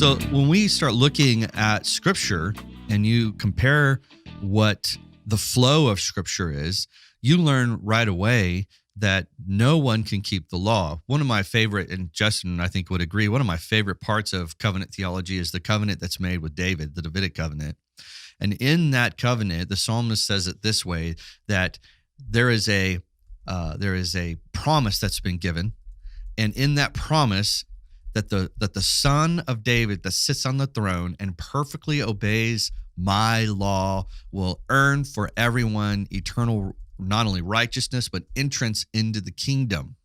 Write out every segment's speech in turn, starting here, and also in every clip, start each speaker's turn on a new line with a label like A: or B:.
A: So when we start looking at Scripture and you compare what the flow of Scripture is, you learn right away that no one can keep the law. One of my favorite, and Justin, I think, would agree, one of my favorite parts of covenant theology is the covenant that's made with David, the Davidic Covenant. And in that covenant, the psalmist says it this way, that there is a promise that's been given. And in that promise, that the Son of David that sits on the throne and perfectly obeys my law will earn for everyone eternal, not only righteousness, but entrance into the kingdom.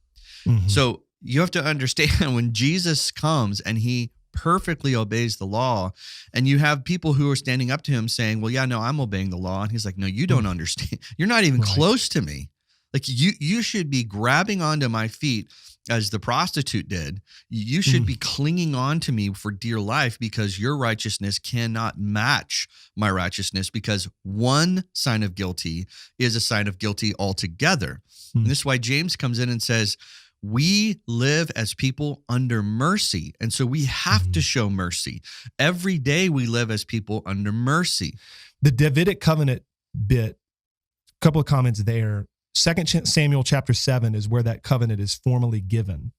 A: Mm-hmm. So you have to understand when Jesus comes and he perfectly obeys the law, and you have people who are standing up to him saying, well, yeah, no, I'm obeying the law. And he's like, no, you don't understand. You're not even close to me. Like you should be grabbing onto my feet as the prostitute did. You should be clinging on to me for dear life because your righteousness cannot match my righteousness, because one sign of guilty is a sign of guilty altogether. And this is why James comes in and says, we live as people under mercy. And so we have to show mercy. Every day we live as people under mercy.
B: The Davidic Covenant bit, a couple of comments there. 2 Samuel chapter 7 is where that covenant is formally given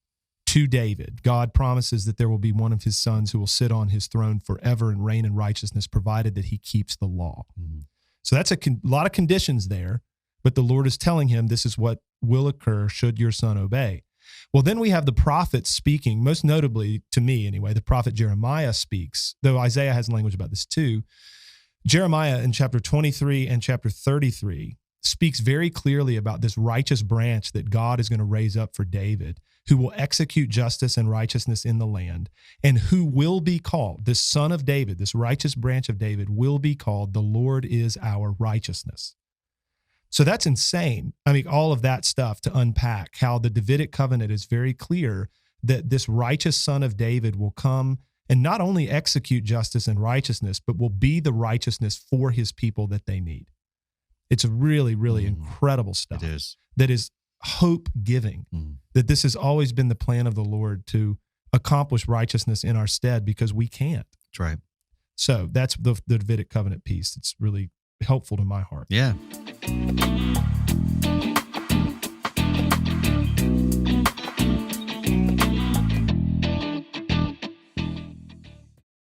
B: to David. God promises that there will be one of his sons who will sit on his throne forever and reign in righteousness, provided that he keeps the law. Mm-hmm. So that's a lot of conditions there, but the Lord is telling him this is what will occur should your son obey. Well, then we have the prophets speaking, most notably, to me anyway, the prophet Jeremiah speaks, though Isaiah has language about this too. Jeremiah in chapter 23 and chapter 33 speaks very clearly about this righteous branch that God is going to raise up for David, who will execute justice and righteousness in the land, and who will be called, this son of David, this righteous branch of David will be called, the Lord is our righteousness. So that's insane. I mean, all of that stuff to unpack, how the Davidic covenant is very clear that this righteous son of David will come and not only execute justice and righteousness, but will be the righteousness for his people that they need. It's really, really incredible stuff.
A: It is.
B: That is hope-giving, that this has always been the plan of the Lord to accomplish righteousness in our stead because we can't.
A: That's right.
B: So that's the Davidic covenant piece. It's really helpful to my heart.
A: Yeah.